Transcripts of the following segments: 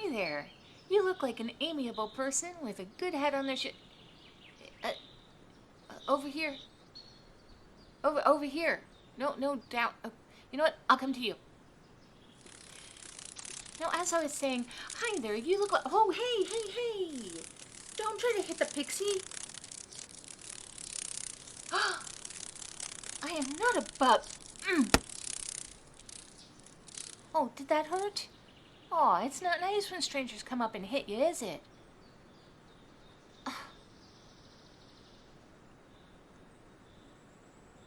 Hi there. You look like an amiable person with a good head on their uh, over here. Over here. No, down. You know what? I'll come to you. Now, as I was saying, hi there. You look like. Oh, hey. Don't try to hit the pixie. I am not a bug. Oh, did that hurt? Oh, it's not nice when strangers come up and hit you, is it?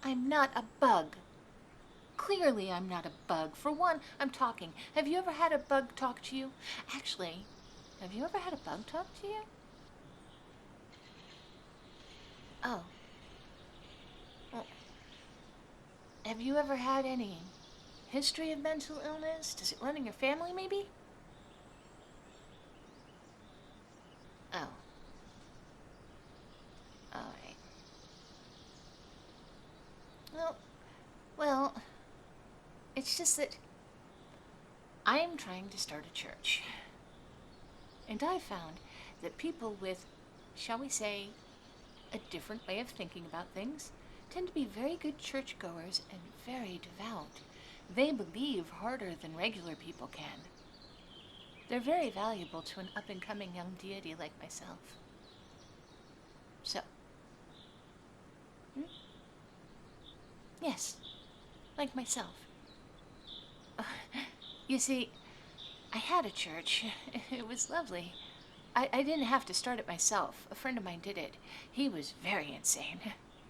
I'm not a bug. Clearly, I'm not a bug. For one, I'm talking. Have you ever had a bug talk to you? Actually, have you ever had a bug talk to you? Oh. Well, have you ever had any history of mental illness? Does it run in your family, maybe? Oh. Alright. Well, it's just that I'm trying to start a church. And I found that people with, shall we say, a different way of thinking about things tend to be very good churchgoers and very devout. They believe harder than regular people can. They're very valuable to an up-and-coming young deity like myself. So. Yes, like myself. You see, I had a church. It was lovely. I didn't have to start it myself. A friend of mine did it. He was very insane.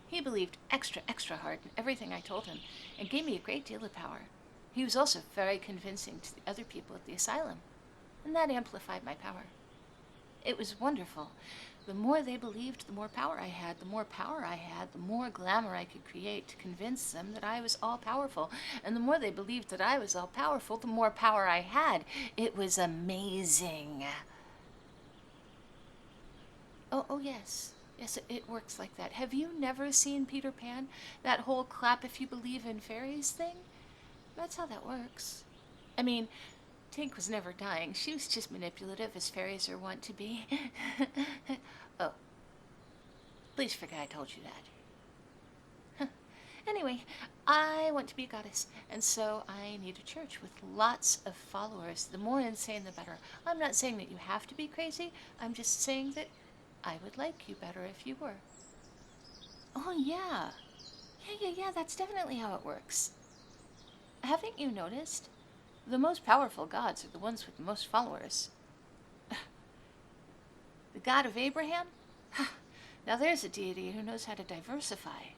He believed extra hard in everything I told him and gave me a great deal of power. He was also very convincing to the other people at the asylum, and that amplified my power. It was wonderful. The more they believed, the more power I had. The more power I had, the more glamour I could create to convince them that I was all-powerful. And the more they believed that I was all-powerful, the more power I had. It was amazing. Oh, yes. Yes, it works like that. Have you never seen Peter Pan? That whole clap if you believe in fairies thing? That's how that works. I mean, Tink was never dying. She was just manipulative, as fairies are wont to be. Oh, please forget I told you that. Anyway, I want to be a goddess, and so I need a church with lots of followers. The more insane, the better. I'm not saying that you have to be crazy. I'm just saying that I would like you better if you were. Oh, yeah. Yeah, that's definitely how it works. Haven't you noticed? The most powerful gods are the ones with the most followers. The God of Abraham? Now there's a deity who knows how to diversify.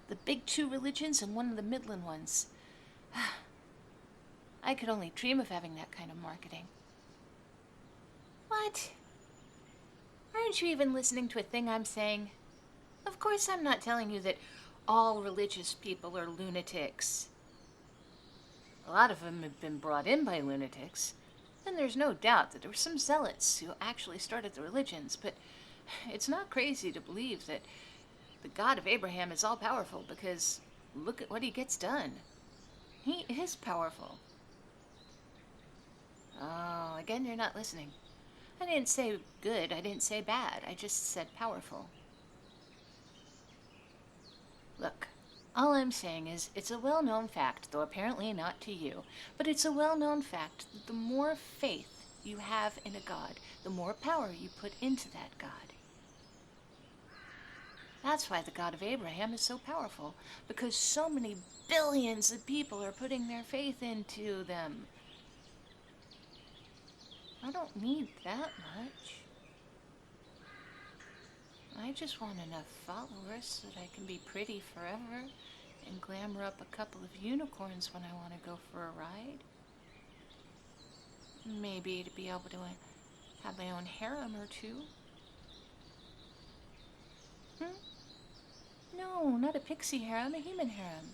The big two religions and one of the Midland ones. I could only dream of having that kind of marketing. What? Aren't you even listening to a thing I'm saying? Of course I'm not telling you that all religious people are lunatics. A lot of them have been brought in by lunatics, and there's no doubt that there were some zealots who actually started the religions, but it's not crazy to believe that the God of Abraham is all-powerful, because look at what he gets done. He is powerful. Oh, again, you're not listening. I didn't say good, I didn't say bad, I just said powerful. Look, all I'm saying is it's a well-known fact, though apparently not to you, but it's a well-known fact that the more faith you have in a god, the more power you put into that god. That's why the God of Abraham is so powerful, because so many billions of people are putting their faith into them. I don't need that much. I just want enough followers so that I can be pretty forever and glamour up a couple of unicorns when I want to go for a ride. Maybe to be able to have my own harem or two. No, not a pixie harem, a human harem.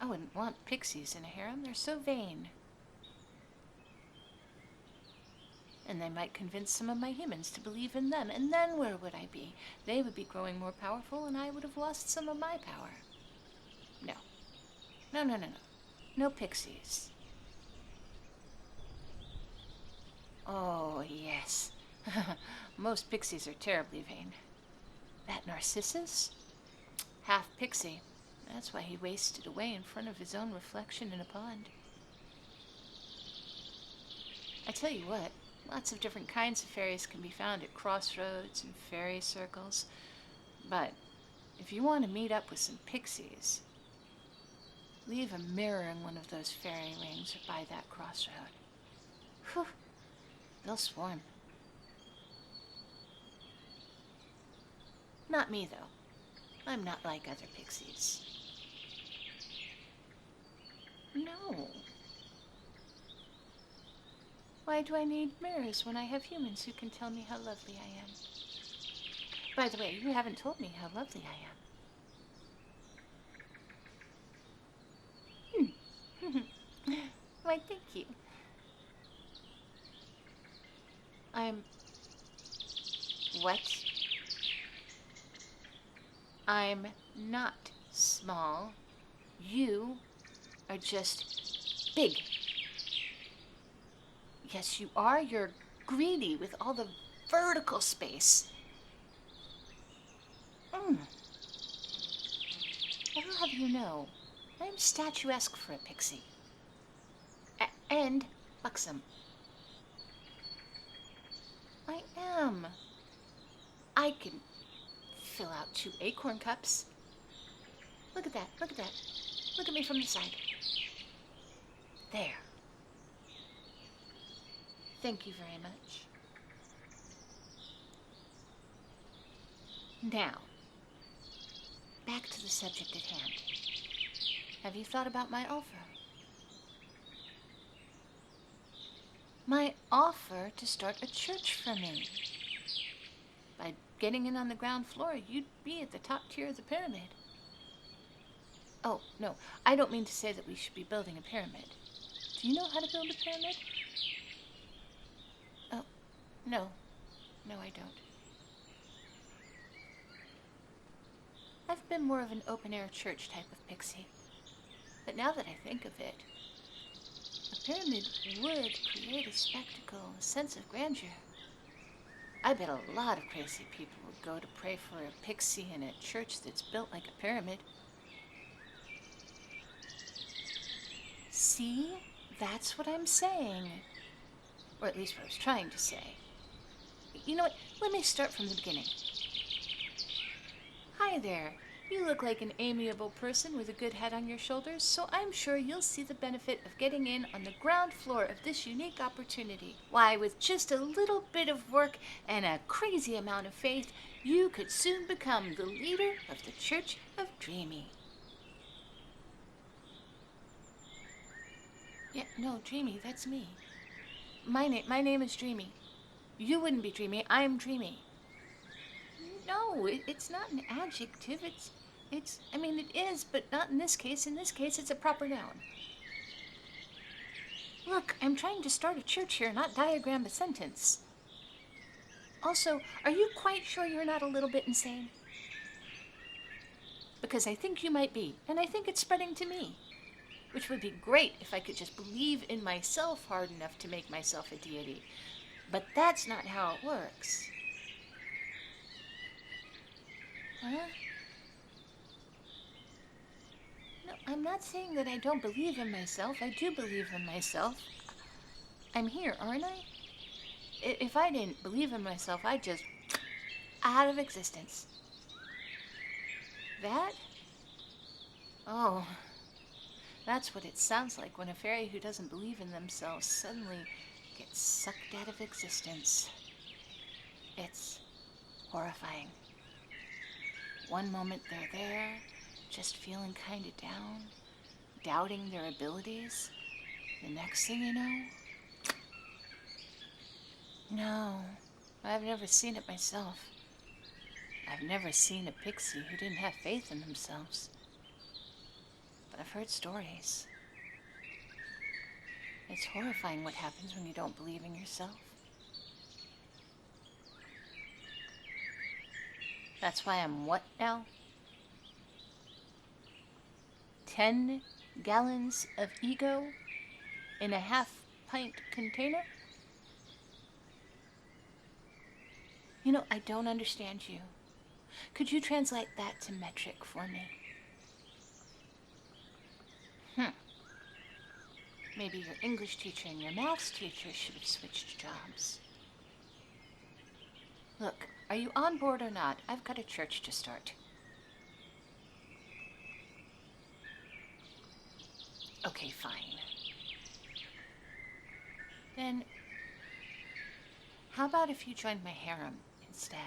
I wouldn't want pixies in a harem, they're so vain. And they might convince some of my humans to believe in them, and then where would I be? They would be growing more powerful, and I would have lost some of my power. No. No. No pixies. Oh, yes. Most pixies are terribly vain. That Narcissus? Half pixie. That's why he wasted away in front of his own reflection in a pond. I tell you what, lots of different kinds of fairies can be found at crossroads and fairy circles. But if you want to meet up with some pixies, leave a mirror in one of those fairy rings or by that crossroad. Whew, they'll swarm. Not me, though. I'm not like other pixies. No. Why do I need mirrors when I have humans who can tell me how lovely I am? By the way, you haven't told me how lovely I am. Why, thank you. I'm... What? I'm not small. You are just big. Yes, you are. You're greedy with all the vertical space. I will have you know, I'm statuesque for a pixie. And buxom. I am. I can fill out 2 acorn cups. Look at that, look at that. Look at me from the side. There. Thank you very much. Now, back to the subject at hand. Have you thought about my offer? My offer to start a church for me. By getting in on the ground floor, you'd be at the top tier of the pyramid. Oh, no, I don't mean to say that we should be building a pyramid. Do you know how to build a pyramid? Oh, no. No, I don't. I've been more of an open-air church type of pixie. But now that I think of it, a pyramid would create a spectacle, a sense of grandeur. I bet a lot of crazy people would go to pray for a pixie in a church that's built like a pyramid. See? That's what I'm saying. Or at least what I was trying to say. You know what? Let me start from the beginning. Hi there. You look like an amiable person with a good head on your shoulders, so I'm sure you'll see the benefit of getting in on the ground floor of this unique opportunity. Why, with just a little bit of work and a crazy amount of faith, you could soon become the leader of the Church of Dreamy. Yeah, no, Dreamy, that's me. My name is Dreamy. You wouldn't be Dreamy, I'm Dreamy. No, it's not an adjective, I mean, it is, but not in this case. In this case, it's a proper noun. Look, I'm trying to start a church here, not diagram a sentence. Also, are you quite sure you're not a little bit insane? Because I think you might be, and I think it's spreading to me. Which would be great if I could just believe in myself hard enough to make myself a deity. But that's not how it works. Huh? No, I'm not saying that I don't believe in myself. I do believe in myself. I'm here, aren't I? If I didn't believe in myself, I'd just... out of existence. That? Oh, that's what it sounds like when a fairy who doesn't believe in themselves suddenly gets sucked out of existence. It's horrifying. One moment they're there, just feeling kind of down, doubting their abilities. The next thing you know... No, I've never seen it myself. I've never seen a pixie who didn't have faith in themselves. But I've heard stories. It's horrifying what happens when you don't believe in yourself. That's why I'm what now? 10 gallons of ego in a half-pint container? I don't understand you. Could you translate that to metric for me? Maybe your English teacher and your maths teacher should have switched jobs. Look, are you on board or not? I've got a church to start. Okay, fine. Then, how about if you joined my harem instead?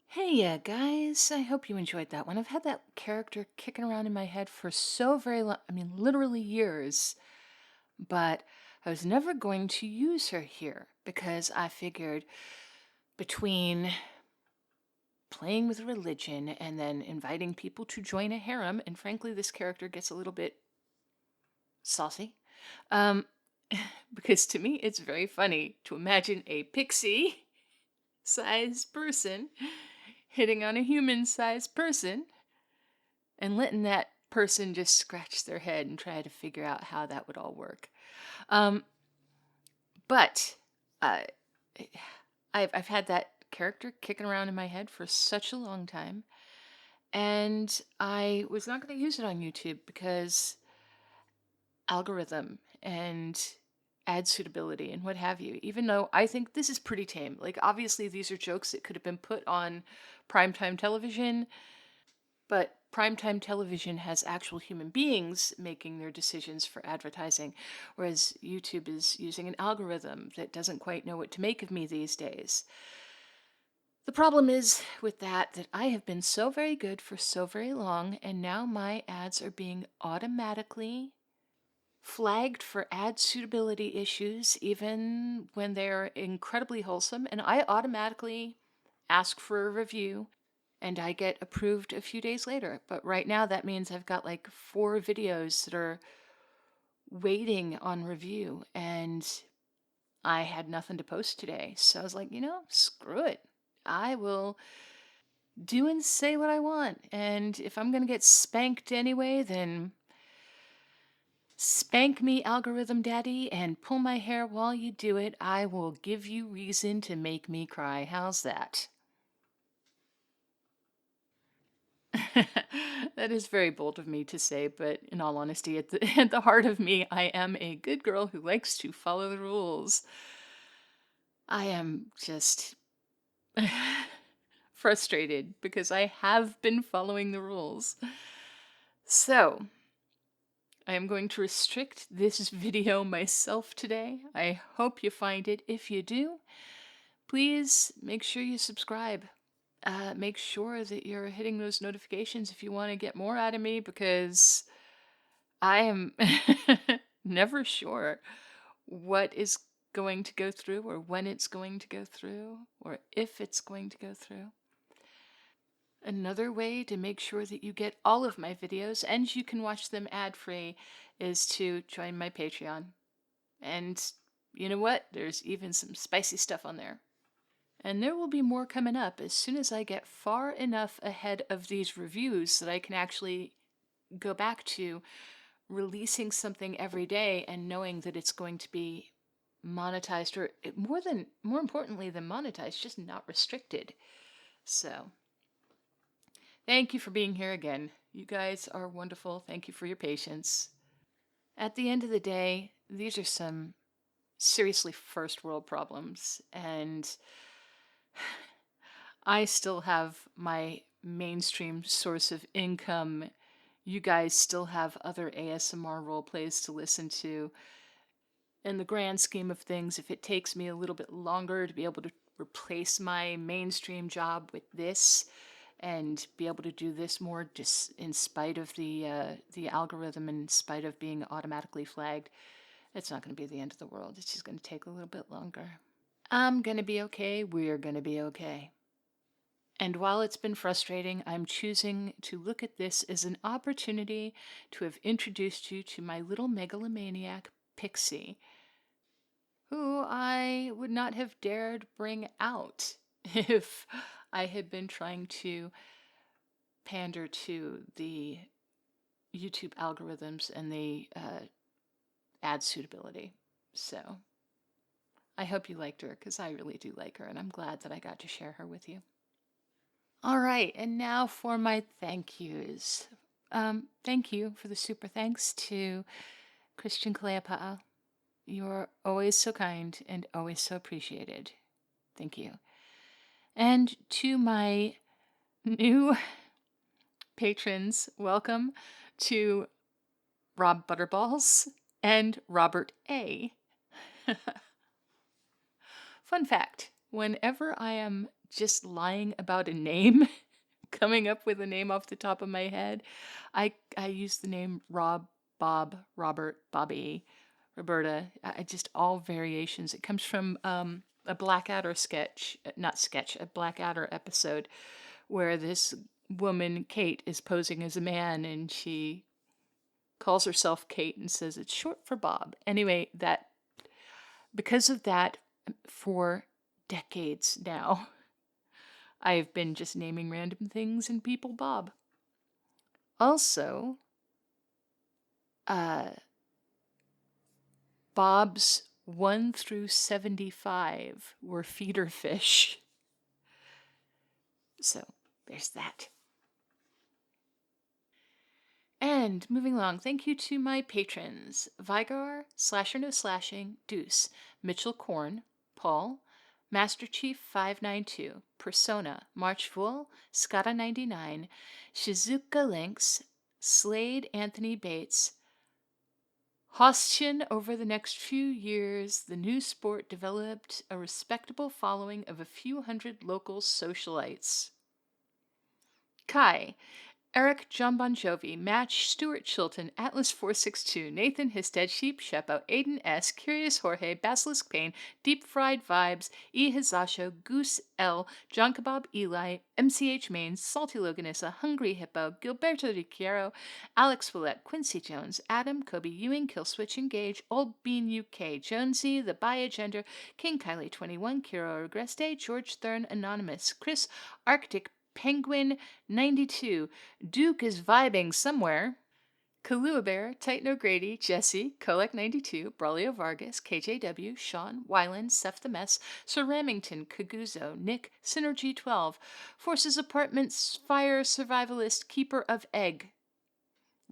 Hey, guys, I hope you enjoyed that one. I've had that character kicking around in my head for so very long, literally years, but I was never going to use her here because I figured between playing with religion and then inviting people to join a harem, and frankly, this character gets a little bit saucy. Um, because to me, it's very funny to imagine a pixie sized person hitting on a human sized person and letting that person just scratch their head and try to figure out how that would all work. Um, but uh, I've had that character kicking around in my head for such a long time, and I was not going to use it on YouTube because algorithm and ad suitability and what have you, even though I think this is pretty tame. Like, obviously, these are jokes that could have been put on primetime television, but primetime television has actual human beings making their decisions for advertising, whereas YouTube is using an algorithm that doesn't quite know what to make of me these days. The problem is with that I have been so very good for so very long, and now my ads are being automatically flagged for ad suitability issues, even when they're incredibly wholesome, and I automatically ask for a review and I get approved a few days later. But right now, that means I've got like 4 videos that are waiting on review, and I had nothing to post today. So I was like, screw it. I will do and say what I want. And if I'm going to get spanked anyway, then spank me, algorithm daddy, and pull my hair while you do it. I will give you reason to make me cry. How's that? That is very bold of me to say, but in all honesty, at the heart of me, I am a good girl who likes to follow the rules. I am just frustrated because I have been following the rules. So, I am going to restrict this video myself today. I hope you find it. If you do, please make sure you subscribe. Make sure that you're hitting those notifications if you want to get more out of me, because I am never sure what is going to go through, or when it's going to go through, or if it's going to go through. Another way to make sure that you get all of my videos and you can watch them ad-free is to join my Patreon. And you know what? There's even some spicy stuff on there. And there will be more coming up as soon as I get far enough ahead of these reviews that I can actually go back to releasing something every day and knowing that it's going to be monetized, or more importantly than monetized, just not restricted. So thank you for being here again. You guys are wonderful. Thank you for your patience. At the end of the day, these are some seriously first world problems, and I still have my mainstream source of income. You guys still have other ASMR role plays to listen to. In the grand scheme of things, if it takes me a little bit longer to be able to replace my mainstream job with this and be able to do this more, just in spite of the algorithm, in spite of being automatically flagged, it's not going to be the end of the world. It's just going to take a little bit longer. I'm going to be okay. We're going to be okay. And while it's been frustrating, I'm choosing to look at this as an opportunity to have introduced you to my little megalomaniac, Pixie. who I would not have dared bring out if I had been trying to pander to the YouTube algorithms and the ad suitability. So I hope you liked her, because I really do like her, and I'm glad that I got to share her with you. All right, and now for my thank yous. Thank you for the super thanks to Christian Kaleapa'a. You're always so kind and always so appreciated. Thank you. And to my new patrons, welcome to Rob Butterballs and Robert A. Fun fact, whenever I am just lying about a name, coming up with a name off the top of my head, I use the name Rob, Bob, Robert, Bobby, Roberta. I just all variations. It comes from a Blackadder sketch, not sketch, a Blackadder episode where this woman, Kate, is posing as a man, and she calls herself Kate and says it's short for Bob. Anyway, that because of that, for decades now, I've been just naming random things and people Bob. Also, Bob's 1 through 75 were feeder fish. So, there's that. And moving along, thank you to my patrons: Vigar, Slasher No Slashing, Deuce, Mitchell Korn, Paul, Master Chief 592, Persona, March Fool, Skata 99, Shizuka Lynx, Slade Anthony Bates. Hostin. Over the next few years, the new sport developed a respectable following of a few hundred local socialites. Kai, Eric John Bon Jovi, Match, Stuart Chilton, Atlas 462, Nathan Histed, Sheep Sheppo, Aiden S, Curious Jorge, Basilisk Payne, Deep Fried Vibes, E Hizasho, Goose L, John Kebab Eli, MCH Mains, Salty Loganissa, Hungry Hippo, Gilberto Ricciero, Alex Willette, Quincy Jones, Adam, Kobe Ewing, Killswitch Engage, Old Bean UK, Jonesy, The Biogender, King Kylie 21, Kiro Regreste, George Thurn Anonymous, Chris Arctic Penguin 92, Duke is vibing somewhere, Kahlua Bear, Titan O'Grady, Jesse, Kolek 92, Braulio Vargas, KJW, Sean, Wyland, Seth the Mess, Sir Ramington, Kaguzo, Nick, Synergy 12, Forces Apartments, Fire Survivalist, Keeper of Egg,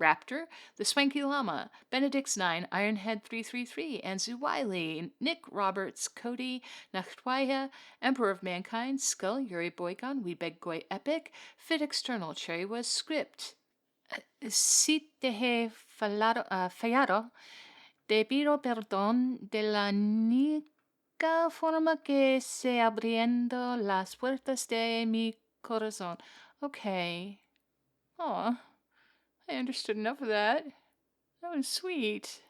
Raptor, The Swanky Llama, Benedict's 9, Ironhead 333, Anzu Wiley, Nick Roberts, Cody, Nachtwaya, Emperor of Mankind, Skull, Yuri Boygon, We Beg Goy Epic, Fit External, Cherry Was Script, Si te he fallado, te pido perdón de la única forma que se abriendo las puertas de mi corazón. Okay. Aw. I understood enough of that. That was sweet.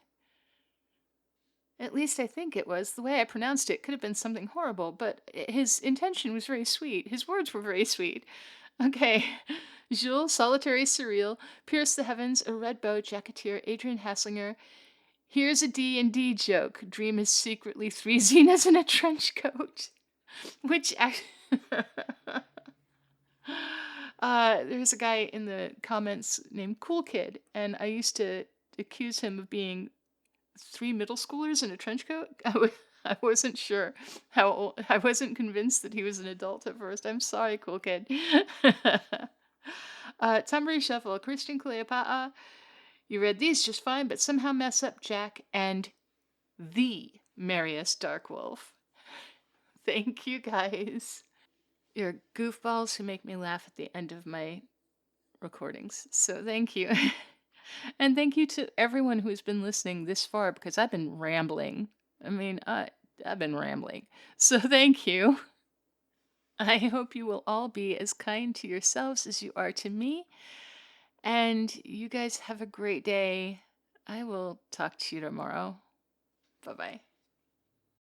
At least I think it was. The way I pronounced it could have been something horrible, but his intention was very sweet. His words were very sweet. Okay. Jules, Solitary Surreal, Pierce the Heavens, A Red Bow, Jacketeer, Adrian Hasslinger. Here's a D&D joke. Dream is secretly 3 Xenas in a trench coat. Which there's a guy in the comments named Cool Kid, and I used to accuse him of being 3 middle schoolers in a trench coat. I wasn't sure how old. I wasn't convinced that he was an adult at first. I'm sorry, Cool Kid. Tamari Shuffle, Christian Cleopatra. You read these just fine, but somehow mess up Jack and the Marius Darkwolf. Thank you, guys. You're goofballs who make me laugh at the end of my recordings. So thank you. And thank you to everyone who's been listening this far, because I've been rambling. I mean, I've been rambling. So thank you. I hope you will all be as kind to yourselves as you are to me. And you guys have a great day. I will talk to you tomorrow. Bye-bye.